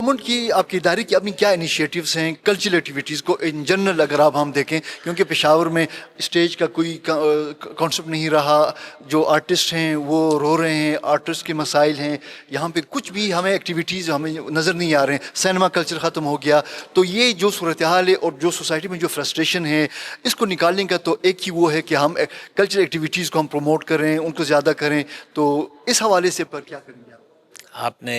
Government की आपकी इदारे की अपनी क्या इनिशिएटिव्स हैं कल्चरल एक्टिविटीज़ को इन जनरल अगर आप हम देखें, क्योंकि पेशावर में स्टेज का कोई कॉन्सेप्ट नहीं रहा, जो आर्टिस्ट हैं वो रो रहे हैं, आर्टिस्ट के मसाइल हैं, यहाँ पे कुछ भी हमें एक्टिविटीज़ हमें नज़र नहीं आ रहे हैं, सिनेमा कल्चर ख़त्म हो गया। तो ये जो सूरत हाल है और जो सोसाइटी में जो फ्रस्ट्रेशन है, इसको निकालने का तो एक ही वो है कि हम कल्चरल एक्टिविटीज़ को हम प्रमोट करें, उनको ज़्यादा करें। तो इस हवाले से पर क्या करेंगे आप? आपने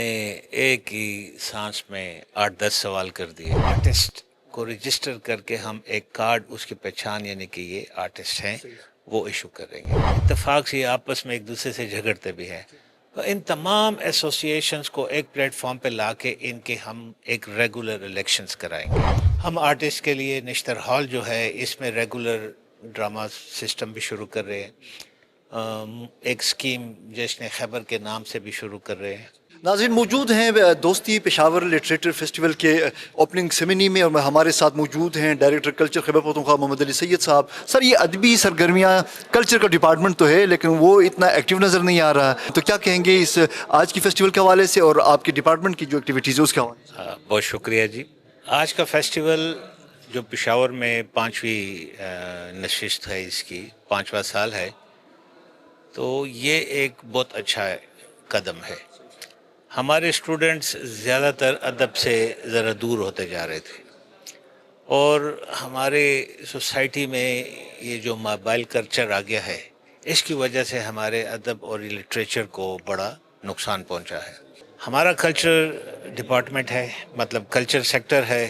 एक ही सांस में 8-10 सवाल कर दिए। आर्टिस्ट को रजिस्टर करके हम एक कार्ड उसकी पहचान यानी कि ये आर्टिस्ट हैं वो इशू करेंगे। इत्तेफाक से आपस में एक दूसरे से झगड़ते भी हैं, तो इन तमाम एसोसिएशंस को एक प्लेटफॉर्म पे लाके इनके हम एक रेगुलर इलेक्शंस कराएंगे। हम आर्टिस्ट के लिए निश्तर हॉल जो है इसमें रेगुलर ड्रामा सिस्टम भी शुरू कर रहे हैं। एक स्कीम जश्न खैबर के नाम से भी शुरू कर रहे हैं। नाज़रीन मौजूद हैं दोस्ती पेशावर लिटरेचर फेस्टिवल के ओपनिंग सेरेमनी में, और हमारे साथ मौजूद हैं डायरेक्टर कल्चर खैबर पख्तूनख्वा मोहम्मद अली सैयद साहब। सर, ये अदबी सरगर्मियाँ कल्चर का डिपार्टमेंट तो है लेकिन वो इतना एक्टिव नज़र नहीं आ रहा, तो क्या कहेंगे इस आज की फेस्टिवल के हवाले से और आपके डिपार्टमेंट की जो एक्टिविटीज़ है उसके हवाले से? बहुत शुक्रिया जी। आज का फेस्टिवल जो पेशावर में 5वीं नशिस्त है, इसकी 5वां साल है, तो ये एक बहुत अच्छा कदम है। हमारे स्टूडेंट्स ज़्यादातर अदब से ज़रा दूर होते जा रहे थे और हमारे सोसाइटी में ये जो मोबाइल कल्चर आ गया है इसकी वजह से हमारे अदब और लिटरेचर को बड़ा नुकसान पहुंचा है। हमारा कल्चर डिपार्टमेंट है, मतलब कल्चर सेक्टर है,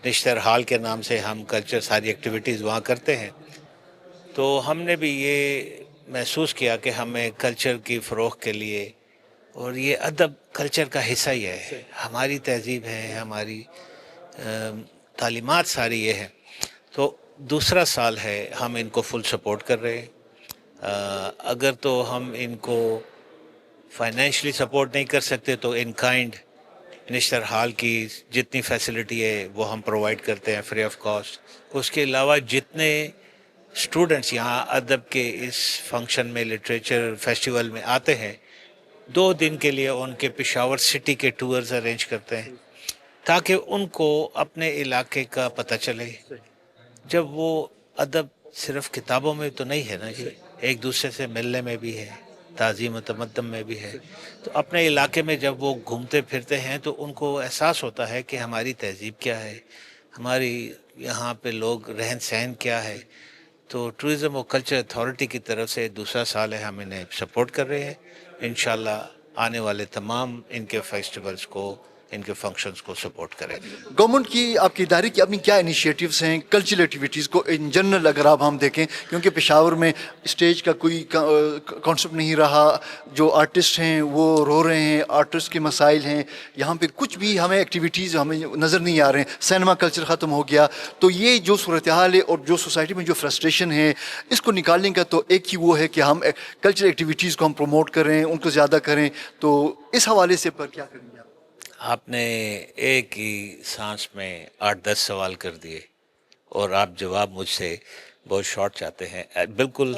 निश्तर हाल के नाम से हम कल्चर सारी एक्टिविटीज़ वहाँ करते हैं। तो हमने भी ये महसूस किया कि हमें कल्चर की फ़रोग़ के लिए, और ये अदब कल्चर का हिस्सा ही है, हमारी तहज़ीब है, हमारी तालीमात सारी ये है। तो दूसरा साल है, हम इनको फुल सपोर्ट कर रहे हैं। अगर तो हम इनको फाइनेंशियली सपोर्ट नहीं कर सकते तो इन काइंड निश्तर हाल की जितनी फैसिलिटी है वो हम प्रोवाइड करते हैं फ्री ऑफ कॉस्ट। उसके अलावा जितने स्टूडेंट्स यहाँ अदब के इस फंक्शन में, लिटरेचर फेस्टिवल में आते हैं, 2 दिन के लिए उनके पेशावर सिटी के टूर्स अरेंज करते हैं ताकि उनको अपने इलाके का पता चले। जब वो अदब सिर्फ किताबों में तो नहीं है ना जी, एक दूसरे से मिलने में भी है, ताज़ीम व तमद्दुन में भी है। तो अपने इलाके में जब वो घूमते फिरते हैं तो उनको एहसास होता है कि हमारी तहज़ीब क्या है, हमारी यहाँ पे लोग रहन सहन क्या है। तो टूरिज़म और कल्चर अथॉरिटी की तरफ से दूसरा साल है, हम इन्हें सपोर्ट कर रहे हैं। इंशाल्लाह आने वाले तमाम इनके फेस्टिवल्स को, इनके फंक्शंस को सपोर्ट करेंगे। गवर्नमेंट की आपकी इदारे की अपनी क्या इनिशिएटिव्स हैं कल्चरल एक्टिविटीज़ को इन जनरल अगर आप हम देखें, क्योंकि पेशावर में स्टेज का कोई कॉन्सेप्ट नहीं रहा, जो आर्टिस्ट हैं वो रो रहे हैं, आर्टिस्ट के मसाइल हैं, यहाँ पे कुछ भी हमें एक्टिविटीज़ हमें नज़र नहीं आ रहे हैं, सिनेमा कल्चर ख़त्म हो गया। तो ये जो सूरत हाल है और जो सोसाइटी में जो फ्रस्ट्रेशन है, इसको निकालने का तो एक ही वो है कि हम कल्चरल एक्टिविटीज़ को हम प्रमोट करें, उनको ज़्यादा करें। तो इस हवाले से पर क्या करेंगे आप? आपने एक ही सांस में 8-10 सवाल कर दिए और आप जवाब मुझसे बहुत शॉर्ट चाहते हैं। बिल्कुल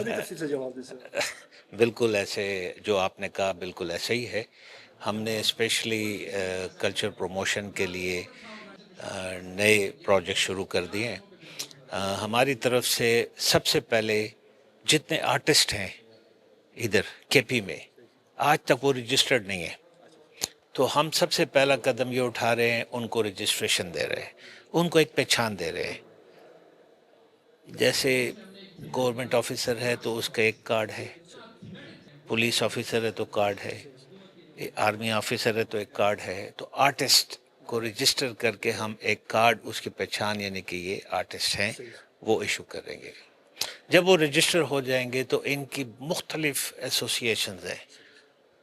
बिल्कुल ऐसे जो आपने कहा बिल्कुल ऐसे ही है। हमने स्पेशली कल्चर प्रमोशन के लिए नए प्रोजेक्ट शुरू कर दिए हैं। हमारी तरफ से सबसे पहले जितने आर्टिस्ट हैं इधर केपी में, आज तक वो रजिस्टर्ड नहीं है, तो हम सबसे पहला कदम ये उठा रहे हैं, उनको रजिस्ट्रेशन दे रहे हैं, उनको एक पहचान दे रहे हैं। जैसे गवर्नमेंट ऑफिसर है तो उसका एक कार्ड है, पुलिस ऑफिसर है तो कार्ड है, आर्मी ऑफिसर है तो एक कार्ड है। तो आर्टिस्ट को रजिस्टर करके हम एक कार्ड उसकी पहचान यानी कि ये आर्टिस्ट हैं वो इशू करेंगे। जब वो रजिस्टर हो जाएंगे तो इनकी मुख्तलिफ एसोसिएशंस हैं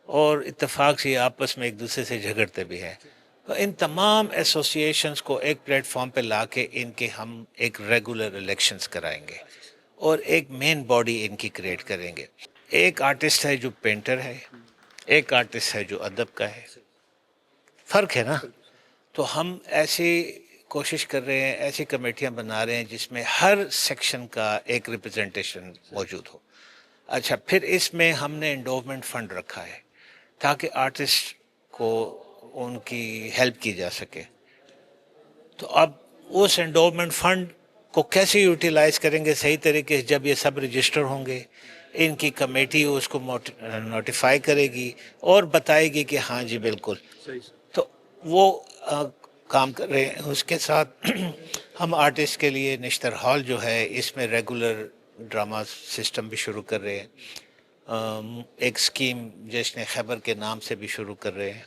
और इत्तेफाक से आपस में एक दूसरे से झगड़ते भी हैं। तो इन तमाम एसोसिएशंस को एक प्लेटफॉर्म पे लाके इनके हम एक रेगुलर इलेक्शंस कराएंगे और एक मेन बॉडी इनकी क्रिएट करेंगे। एक आर्टिस्ट है जो पेंटर है, एक आर्टिस्ट है जो अदब का है, फ़र्क है ना। तो हम ऐसी कोशिश कर रहे हैं, ऐसी कमेटियां बना रहे हैं जिसमें हर सेक्शन का एक रिप्रेजेंटेशन मौजूद हो। अच्छा, फिर इसमें हमने एंडोवमेंट फ़ंड रखा है ताकि आर्टिस्ट को ان کی ہیلپ کی جا سکے. تو اب اس انڈومنٹ فنڈ کو کیسے یوٹیلائز کریں گے صحیح طریقے سے؟ جب یہ سب رجسٹر ہوں گے، ان کی کمیٹی اس کو نوٹیفائی کرے گی اور بتائے گی کہ ہاں جی بالکل. تو وہ کام کر رہے ہیں. اس کے ساتھ ہم آرٹسٹ کے لیے نشتر ہال جو ہے اس میں ریگولر ڈرامہ سسٹم بھی شروع کر رہے ہیں. ایک اسکیم جشن خیبر کے نام سے بھی شروع کر رہے ہیں.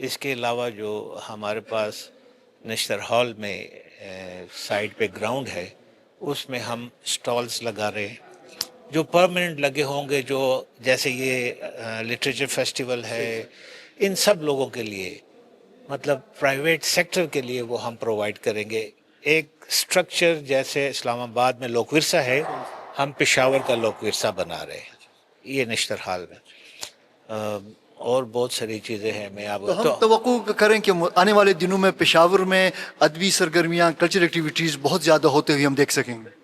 اس کے علاوہ جو ہمارے پاس نشتر ہال میں سائڈ پہ گراؤنڈ ہے، اس میں ہم سٹالز لگا رہے ہیں جو پرماننٹ لگے ہوں گے، جو جیسے یہ لٹریچر فیسٹیول ہے، ان سب لوگوں کے لیے، مطلب پرائیویٹ سیکٹر کے لیے وہ ہم پرووائڈ کریں گے. ایک سٹرکچر جیسے اسلام آباد میں لوک ورثہ ہے، ہم پشاور کا لوک ورثہ بنا رہے ہیں یہ نشتر حال میں. اور بہت ساری چیزیں ہیں. میں آپ تو ہم توقع کریں کہ آنے والے دنوں میں پشاور میں ادبی سرگرمیاں، کلچرل ایکٹیویٹیز بہت زیادہ ہوتے ہوئے ہم دیکھ سکیں گے.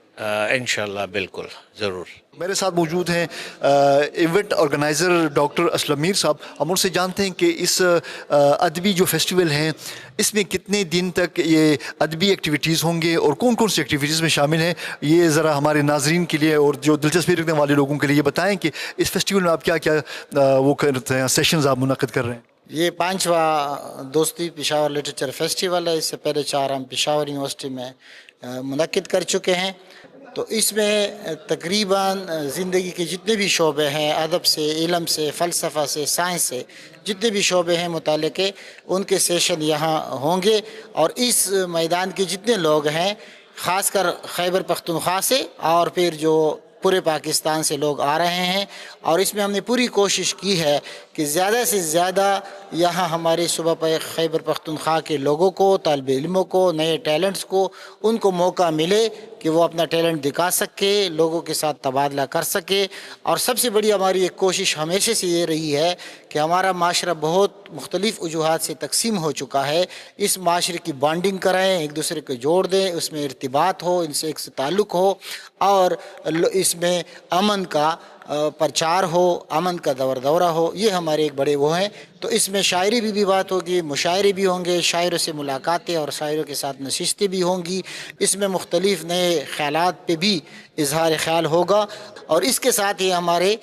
انشاءاللہ بالکل ضرور. میرے ساتھ موجود ہیں ایونٹ آرگنائزر ڈاکٹر اسلم میر صاحب. ہم ان سے جانتے ہیں کہ اس ادبی جو فیسٹیول ہیں اس میں کتنے دن تک یہ ادبی ایکٹیویٹیز ہوں گے اور کون کون سی ایکٹیویٹیز میں شامل ہیں. یہ ذرا ہمارے ناظرین کے لیے اور جو دلچسپی رکھنے والے لوگوں کے لیے بتائیں کہ اس فیسٹیول میں آپ کیا کیا وہ کرتے ہیں، سیشنز آپ منعقد کر رہے ہیں. یہ 5واں دوستی پشاور لٹریچر فیسٹیول ہے. اس سے پہلے 4 ہم پشاور یونیورسٹی میں منعقد کر چکے ہیں. تو اس میں تقریباً زندگی کے جتنے بھی شعبے ہیں، ادب سے، علم سے، فلسفہ سے، سائنس سے، جتنے بھی شعبے ہیں مطالعے کے، ان کے سیشن یہاں ہوں گے. اور اس میدان کے جتنے لوگ ہیں، خاص کر خیبر پختونخوا سے اور پھر جو پورے پاکستان سے لوگ آ رہے ہیں، اور اس میں ہم نے پوری کوشش کی ہے کہ زیادہ سے زیادہ یہاں ہمارے صوبہ خیبر پختونخوا کے لوگوں کو، طالب علموں کو، نئے ٹیلنٹس کو، ان کو موقع ملے کہ وہ اپنا ٹیلنٹ دکھا سکے، لوگوں کے ساتھ تبادلہ کر سکے. اور سب سے بڑی ہماری ایک کوشش ہمیشہ سے یہ رہی ہے کہ ہمارا معاشرہ بہت مختلف وجوہات سے تقسیم ہو چکا ہے. اس معاشرے کی بانڈنگ کرائیں، ایک دوسرے کو جوڑ دیں، اس میں ارتباط ہو، ان سے ایک سے تعلق ہو، اور اس میں امن کا پرچار ہو، امن کا دورہ ہو. یہ ہمارے ایک بڑے وہ ہیں. تو اس میں شاعری بھی بات ہوگی، مشاعرے بھی ہوں گے، شاعروں سے ملاقاتیں اور شاعروں کے ساتھ نشستیں بھی ہوں گی. اس میں مختلف نئے خیالات پہ بھی اظہار خیال ہوگا. اور اس کے ساتھ ہی ہمارے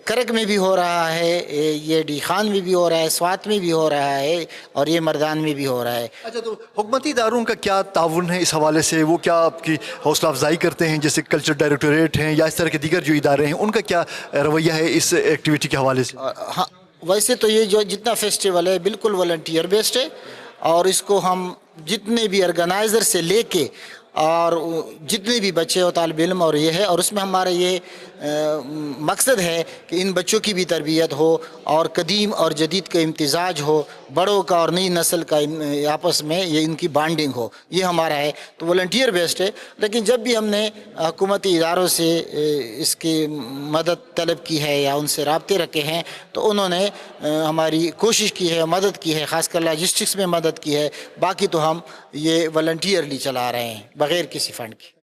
کرک میں بھی ہو رہا ہے، یہ ڈی خان میں بھی ہو رہا ہے، سوات میں بھی ہو رہا ہے، اور یہ مردان میں بھی ہو رہا ہے. اچھا، تو حکومتی اداروں کا کیا تعاون ہے اس حوالے سے؟ وہ کیا آپ کی حوصلہ افزائی کرتے ہیں، جیسے کلچر ڈائریکٹوریٹ ہیں یا اس طرح کے دیگر جو ادارے ہیں، ان کا کیا رویہ ہے اس ایکٹیویٹی کے حوالے سے؟ ہاں، ویسے تو یہ جو جتنا فیسٹیول ہے بالکل والنٹیئر بیسڈ ہے، اور اس کو ہم جتنے بھی آرگنائزر سے لے کے اور جتنے بھی بچے اور طالب علم اور یہ ہے، اور اس میں ہمارا یہ مقصد ہے کہ ان بچوں کی بھی تربیت ہو اور قدیم اور جدید کا امتزاج ہو، بڑوں کا اور نئی نسل کا آپس میں یہ ان کی بانڈنگ ہو. یہ ہمارا ہے. تو والنٹیئر بیسڈ ہے. لیکن جب بھی ہم نے حکومتی اداروں سے اس کی مدد طلب کی ہے یا ان سے رابطے رکھے ہیں، تو انہوں نے ہماری کوشش کی ہے، مدد کی ہے، خاص کر لاجسٹکس میں مدد کی ہے. باقی تو ہم یہ والنٹیئرلی چلا رہے ہیں بغیر کسی فنڈ کے.